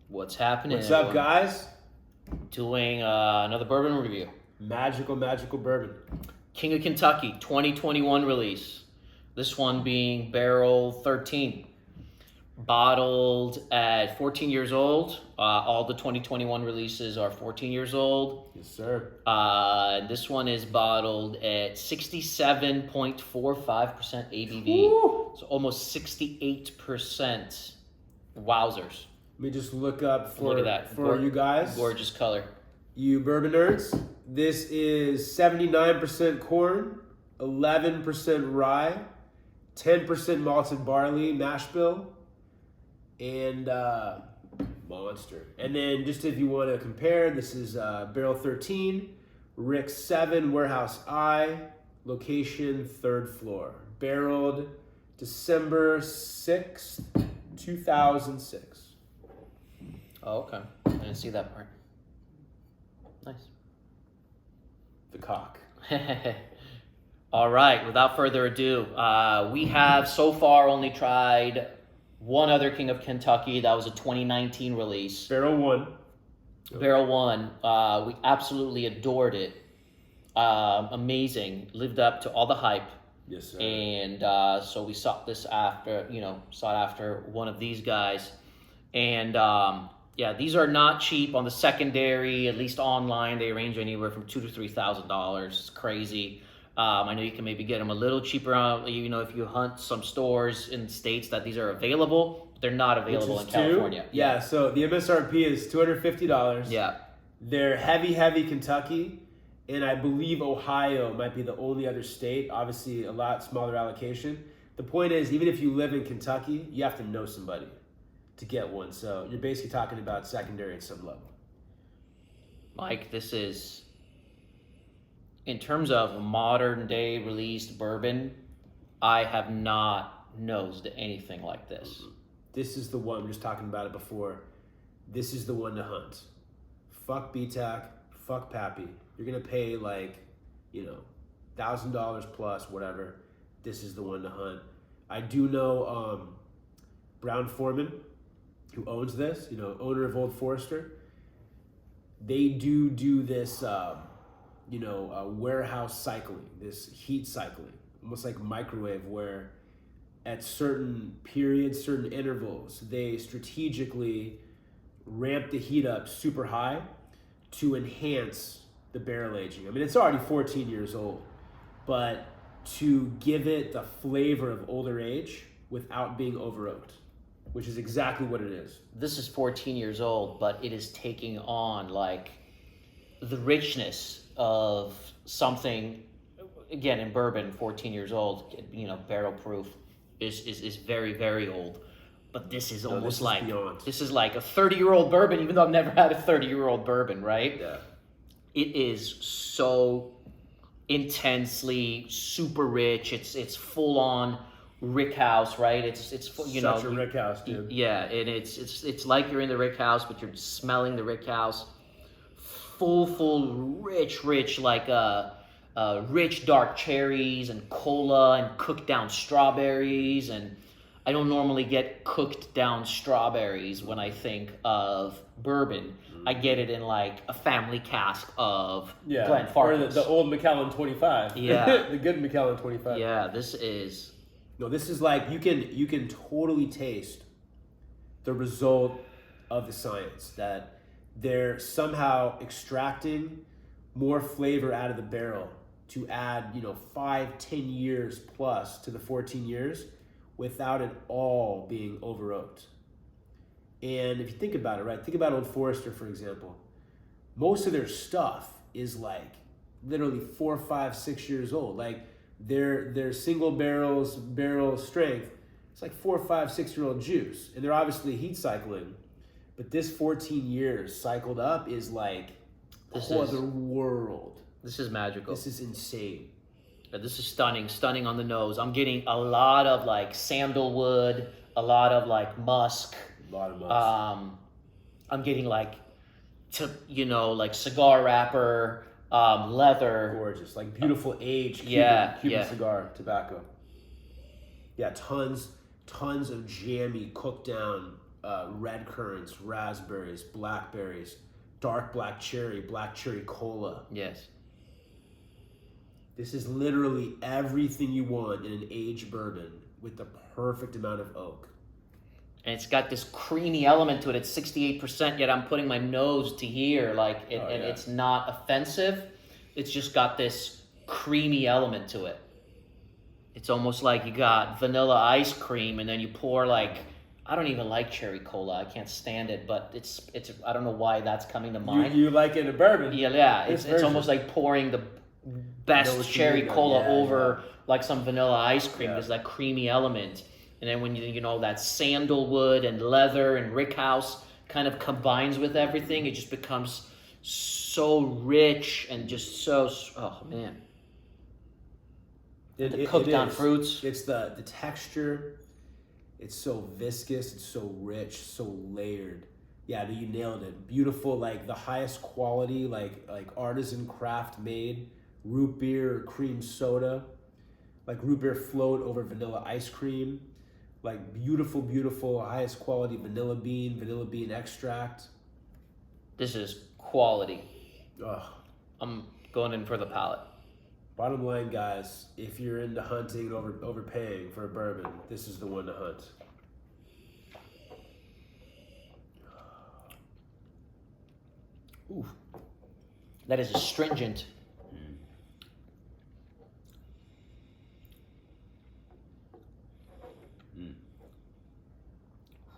What's happening? What's up, guys? Doing another bourbon review. Magical bourbon. King of Kentucky, 2021 release. This one being barrel 13. Bottled at 14 years old. All the 2021 releases are 14 years old. Yes, sir. This one is bottled at 67.45% ABV. Woo! So almost 68%. Wowzers. Let me just look up Look at that. for you guys. Gorgeous color. You bourbon nerds. This is 79% corn, 11% rye, 10% malted barley mash bill, and monster. And then just if you want to compare, this is barrel 13, Rick 7, warehouse I, location 3rd floor. Barreled December 6th, 2006. Oh, okay. I didn't see that part. Nice. The cock. All right, without further ado, we have so far only tried one other King of Kentucky. That was a 2019 release. Barrel 1. Barrel 1. We absolutely adored it. Amazing. Lived up to all the hype. Yes, sir. And so we sought after one of these guys. And yeah, these are not cheap on the secondary, at least online. They range anywhere from $2,000 to $3,000. It's crazy. I know you can maybe get them a little cheaper, if you hunt some stores in states that these are available. They're not available in California. Yeah, so the MSRP is $250. Yeah. They're heavy Kentucky, and I believe Ohio might be the only other state. Obviously, a lot smaller allocation. The point is, even if you live in Kentucky, you have to know somebody to get one. So you're basically talking about secondary at some level. Mike, this is, in terms of modern day released bourbon, I have not nosed anything like this. This is the one, we were just talking about it before. This is the one to hunt. Fuck BTAC, fuck Pappy. You're gonna pay $1,000 plus, whatever. This is the one to hunt. I do know Brown Foreman, who owns this, owner of Old Forester. They do this, warehouse cycling, this heat cycling, almost like microwave, where at certain periods, certain intervals, they strategically ramp the heat up super high to enhance the barrel aging. I mean, it's already 14 years old, but to give it the flavor of older age without being over-oaked, which is exactly what it is. This is 14 years old, but it is taking on the richness of something, again, in bourbon, 14 years old, barrel proof is very, very old. But this is almost this is like a 30-year-old bourbon, even though I've never had a 30-year-old bourbon, right? Yeah. It is so intensely super rich. It's full on Rick House, right? It's such a Rick House, dude. Yeah, and it's like you're in the Rick House, but you're smelling the Rick House. Full, rich, rich dark cherries and cola and cooked down strawberries. And I don't normally get cooked down strawberries when I think of bourbon. I get it in a family cask of Glen Farclas. Or the old Macallan 25. Yeah. The good Macallan 25. Yeah, this is like, you can totally taste the result of the science, that they're somehow extracting more flavor out of the barrel to add 5-10 years plus to the 14 years without it all being over-oaked. And if you think about it, right, think about Old Forester, for example. Most of their stuff is literally 4, 5, 6 years old. Their single barrel strength, it's 4, 5, 6-year-old juice. And they're obviously heat cycling. But this 14 years cycled up is other world. This is magical. This is insane. This is stunning on the nose. I'm getting a lot of sandalwood, a lot of musk. A lot of musk. I'm getting cigar wrapper, leather. Gorgeous, beautiful aged Cuban cigar tobacco. Yeah, tons of jammy cooked down red currants, raspberries, blackberries, dark black cherry cola. Yes. This is literally everything you want in an aged bourbon with the perfect amount of oak. And it's got this creamy element to it. It's 68%, yet I'm putting my nose to here, like, and it's not offensive. It's just got this creamy element to it. It's almost like you got vanilla ice cream, and then you pour like, I don't even like cherry cola. I can't stand it, but it's. I don't know why that's coming to mind. You like it in a bourbon? Yeah. It's almost like pouring the best cherry cola over like some vanilla ice cream. There's that creamy element. And then when you know that sandalwood and leather and rickhouse kind of combines with everything, it just becomes so rich and just so, oh man. The cooked down fruits. It's the texture. It's so viscous. It's so rich, so layered. Yeah, you nailed it. Beautiful, like the highest quality, like artisan craft made root beer or cream soda, like root beer float over vanilla ice cream. Like beautiful, highest quality vanilla bean extract. This is quality. Ugh. I'm going in for the palate. Bottom line, guys, if you're into hunting and overpaying for a bourbon, this is the one to hunt. Ooh. That is astringent.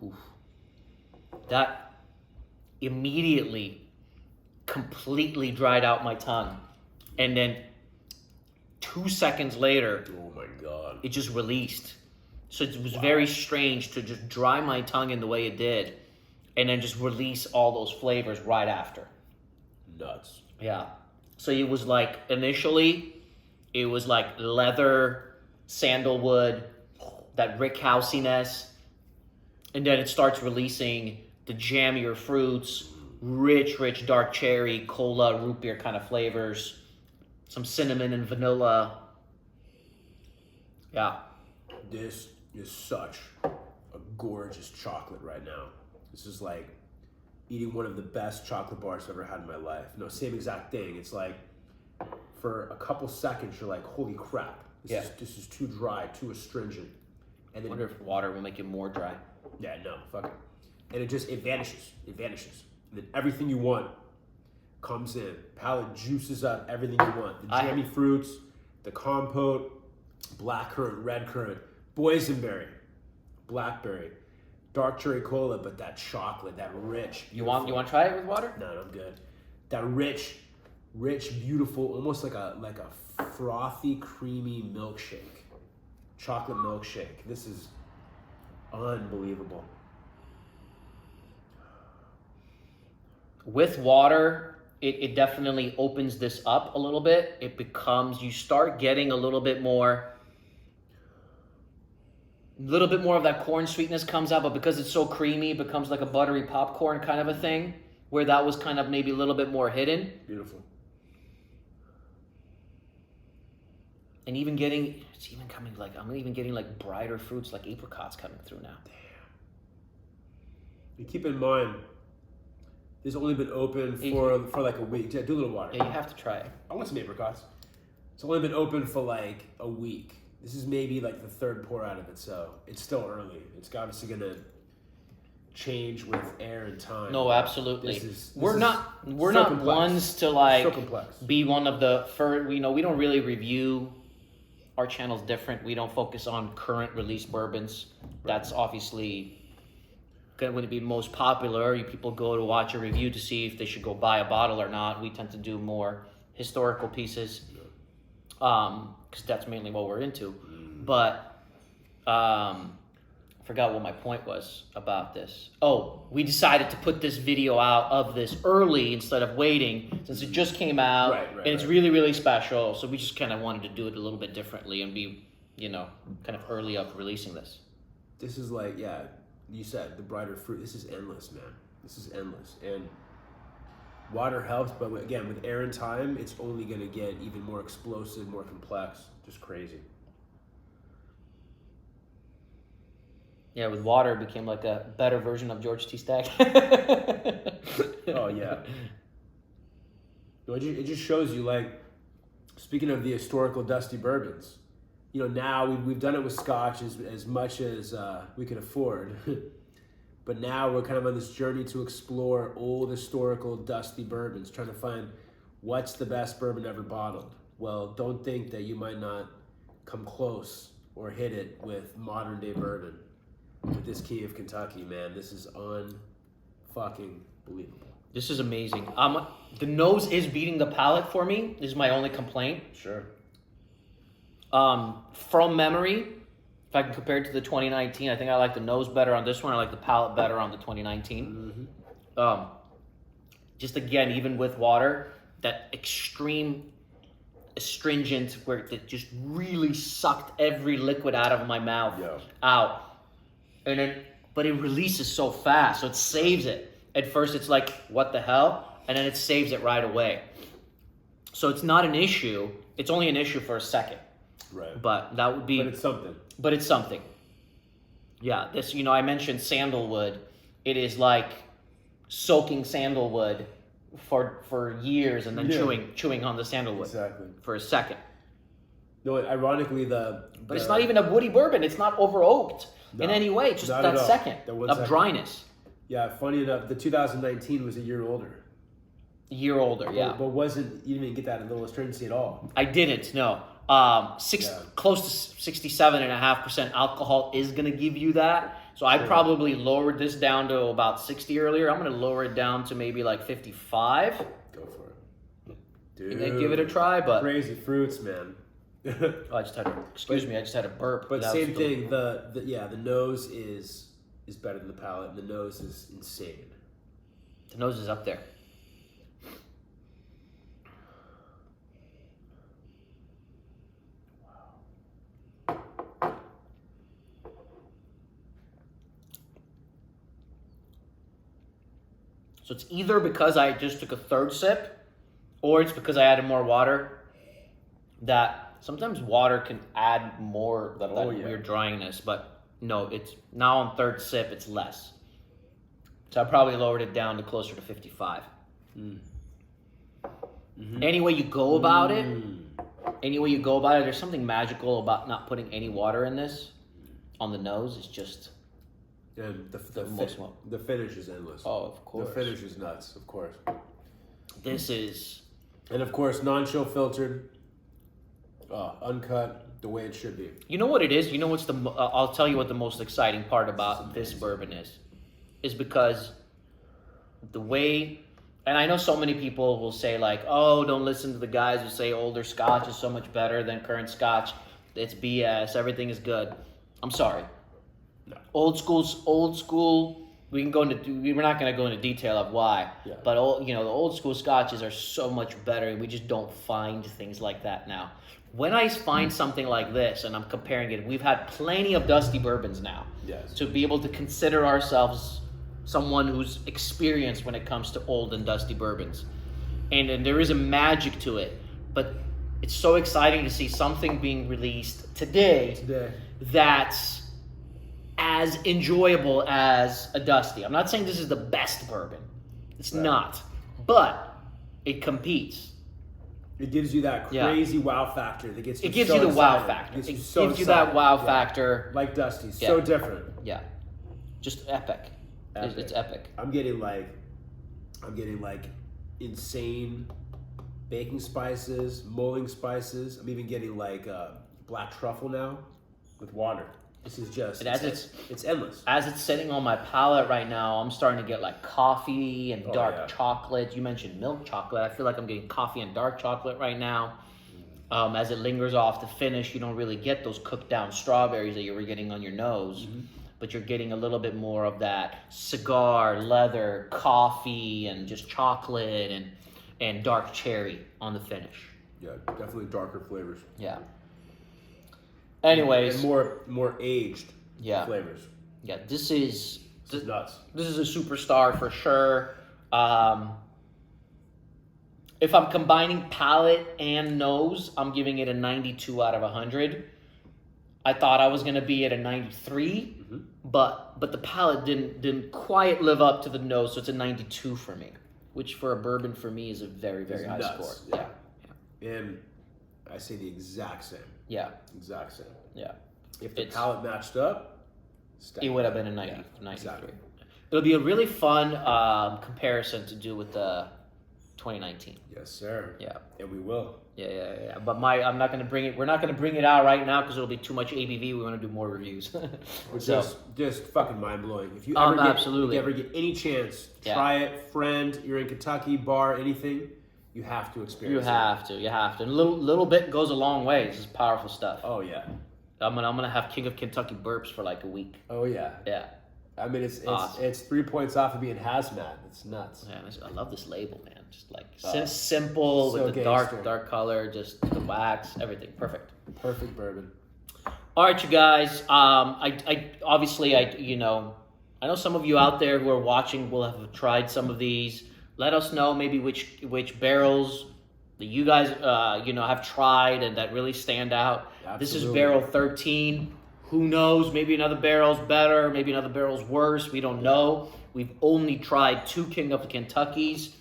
Oof. That immediately completely dried out my tongue. And then 2 seconds later, oh my God, it just released. So it was very strange to just dry my tongue in the way it did and then just release all those flavors right after. Nuts. Yeah. So it was like, initially, it was like leather, sandalwood, that rickhousiness. And then it starts releasing the jammier fruits, rich dark cherry, cola, root beer kind of flavors, some cinnamon and vanilla. Yeah. This is such a gorgeous chocolate right now. This is like eating one of the best chocolate bars I've ever had in my life. No, same exact thing. It's like for a couple seconds, you're like, holy crap. This is too dry, too astringent. And then I wonder if water will make it more dry. Yeah, no, fuck it. And it vanishes. It vanishes. And then everything you want comes in. Palate juices up everything you want. The jammy fruits, the compote, black currant, red currant, boysenberry, blackberry, dark cherry cola, but that chocolate, that rich. You want to try it with water? No, I'm good. That rich, beautiful, almost like a frothy, creamy milkshake. Chocolate milkshake. This is unbelievable. With water, it definitely opens this up a little bit. It becomes, you start getting a little bit more of that corn sweetness comes out, but because it's so creamy, it becomes like a buttery popcorn kind of a thing, where that was kind of maybe a little bit more hidden. Beautiful. And I'm even getting like brighter fruits, like apricots coming through now. Damn. You keep in mind, this has only been open for like a week. Yeah, do a little water. Yeah, you have to try it. I want some apricots. It's only been open for like a week. This is maybe like the third pour out of it, so it's still early. It's obviously gonna change with air and time. No, absolutely. We're not complex. ones to like so complex. Be one of the first. We don't really review. Our channel's different. We don't focus on current release bourbons. That's obviously going to be most popular. People go to watch a review to see if they should go buy a bottle or not. We tend to do more historical pieces, because that's mainly what we're into. But forgot what my point was about this. Oh, we decided to put this video out of this early instead of waiting, since it just came out, and it's really, really special. So we just kind of wanted to do it a little bit differently and be, kind of early up releasing this. This is like, yeah, you said the brighter fruit. This is endless, man. This is endless. And water helps, but again, with air and time, it's only going to get even more explosive, more complex. Just crazy. Yeah, with water, it became like a better version of George T. Stagg. Oh yeah. No, it just shows you, like, speaking of the historical dusty bourbons, now we've done it with Scotch as much as we can afford, but now we're kind of on this journey to explore old historical dusty bourbons, trying to find what's the best bourbon ever bottled. Well, don't think that you might not come close or hit it with modern day bourbon. With this King of Kentucky, man, this is fucking believable. This is amazing. The nose is beating the palate for me. This is my only complaint. Sure. From memory, if I can compare it to the 2019, I think I like the nose better on this one. I like the palate better on the 2019. Mm-hmm. Just again, even with water, that extreme astringent where it just really sucked every liquid out of my mouth out. But it releases so fast, so it saves it. At first, it's like, what the hell? And then it saves it right away. So it's not an issue. It's only an issue for a second. Right. But that would be... But it's something. But it's something. Yeah, this, I mentioned sandalwood. It is like soaking sandalwood for years and then chewing on the sandalwood. Exactly. For a second. No, ironically, But it's not even a woody bourbon. It's not over oaked in any way. Just that second of dryness. Yeah, funny enough, the 2019 was a year older. A year older, yeah. But you didn't get that little astringency at all. I didn't, no. Close to 67.5% alcohol is going to give you that. So I probably lowered this down to about 60 earlier. I'm going to lower it down to maybe like 55. Go for it. Dude. And then give it a try, but... Crazy fruits, man. I just had a burp. But same thing, the nose is better than the palate, and the nose is insane. The nose is up there. So it's either because I just took a third sip, or it's because I added more water. That sometimes water can add more that weird dryiness, but no, it's now on third sip, it's less. So I probably lowered it down to closer to 55. Mm-hmm. Any way you go about it, there's something magical about not putting any water in this on the nose. It's just... And the finish is endless. Oh, of course. The finish is nuts, of course. This is... And of course, non-chill filtered, uncut, the way it should be. You know what it is? You know what's I'll tell you what the most exciting part about this bourbon is because the way... And I know so many people will say like, oh, don't listen to the guys who say older Scotch is so much better than current Scotch. It's BS. Everything is good. I'm sorry. No. Old school. We're not going to go into detail of why. Yeah. But the old school Scotches are so much better. We just don't find things like that now. When I find something like this, and I'm comparing it, we've had plenty of dusty bourbons now. Yes. To be able to consider ourselves someone who's experienced when it comes to old and dusty bourbons. And there is a magic to it. But it's so exciting to see something being released today. That's as enjoyable as a dusty. I'm not saying this is the best bourbon. It's not. But it competes. It gives you that crazy wow factor that gets you. It gives so you the excited. wow factor. It gives you that wow factor. Like Dusty, so different. Yeah, just epic. It's epic. I'm getting like insane baking spices, mulling spices. I'm even getting like black truffle now with water. This is just it's endless. As it's sitting on my palate right now, I'm starting to get like coffee and dark chocolate. You mentioned milk chocolate. I feel like I'm getting coffee and dark chocolate right now. As it lingers off the finish, you don't really get those cooked down strawberries that you were getting on your nose, but you're getting a little bit more of that cigar, leather, coffee, and just chocolate and dark cherry on the finish. Yeah, definitely darker flavors. Yeah. Anyways, and more aged flavors. Yeah, this is nuts. This is a superstar for sure. If I'm combining palate and nose, I'm giving it a 92 out of 100. I thought I was gonna be at a 93, but the palate didn't quite live up to the nose, so it's a 92 for me, which for a bourbon for me is a very, very high score. Yeah. And I say the exact same. Yeah. Exact same. Yeah. If the palate matched up, it would have been a 90, 93. Exactly. It'll be a really fun comparison to do with the 2019. Yes, sir. Yeah. And we will. Yeah. But I'm not gonna bring it. We're not gonna bring it out right now because it'll be too much ABV. We want to do more reviews. Which is just fucking mind blowing. If you ever get any chance, try it. Friend, you're in Kentucky, bar, anything, you have to experience. You have to. And a little bit goes a long way. This is powerful stuff. Oh yeah. I'm gonna have King of Kentucky burps for like a week. Oh yeah. Yeah. I mean, it's 3 points off of being hazmat. It's nuts. Man, I love this label, man. Just like simple so with the dark color, just the wax, everything. Perfect bourbon. All right, you guys. I obviously I know some of you out there who are watching will have tried some of these. Let us know maybe which barrels that you guys have tried and that really stand out. Absolutely. This is barrel 13. Who knows? Maybe another barrel's better. Maybe another barrel's worse. We don't know. We've only tried 2 King of the Kentuckys.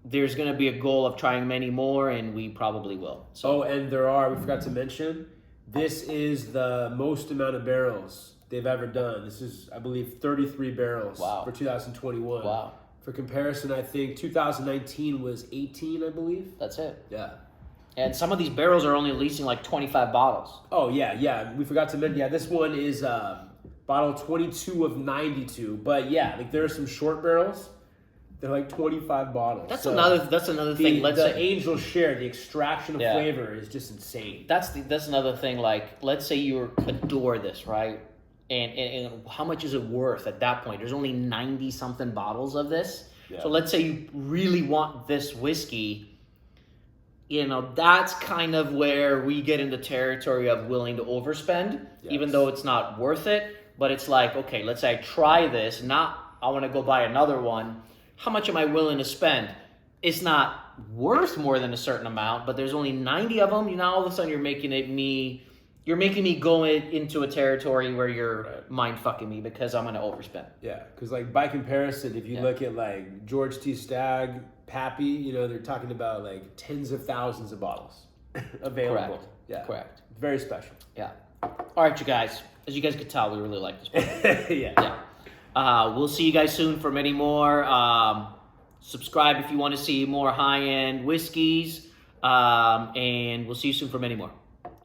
There's going to be a goal of trying many more, and we probably will. So. Oh, and we forgot to mention, this is the most amount of barrels they've ever done. This is, I believe, 33 barrels for 2021. Wow. For comparison, I think 2019 was 18, I believe. That's it. Yeah. And some of these barrels are only releasing like 25 bottles. Oh, yeah. We forgot to mention, this one is bottle 22 of 92. But yeah, like there are some short barrels. They're like 25 bottles. That's another thing. The Angel Share, the extraction of flavor is just insane. That's another thing. Like, let's say you adore this, right? And how much is it worth at that point? There's only 90 something bottles of this. Yeah. So let's say you really want this whiskey. That's kind of where we get into territory of willing to overspend, even though it's not worth it. But it's like, okay, let's say I try this, I want to go buy another one. How much am I willing to spend? It's not worth more than a certain amount, but there's only 90 of them. All of a sudden you're making me go into a territory where you're mind fucking me because I'm going to overspend. Yeah, because like by comparison, if you look at like George T. Stagg, Pappy, they're talking about like tens of thousands of bottles available. Correct. Yeah. Correct. Very special. Yeah. All right, you guys. As you guys could tell, we really like this one. Yeah. We'll see you guys soon for many more. Subscribe if you want to see more high-end whiskeys. And we'll see you soon for many more.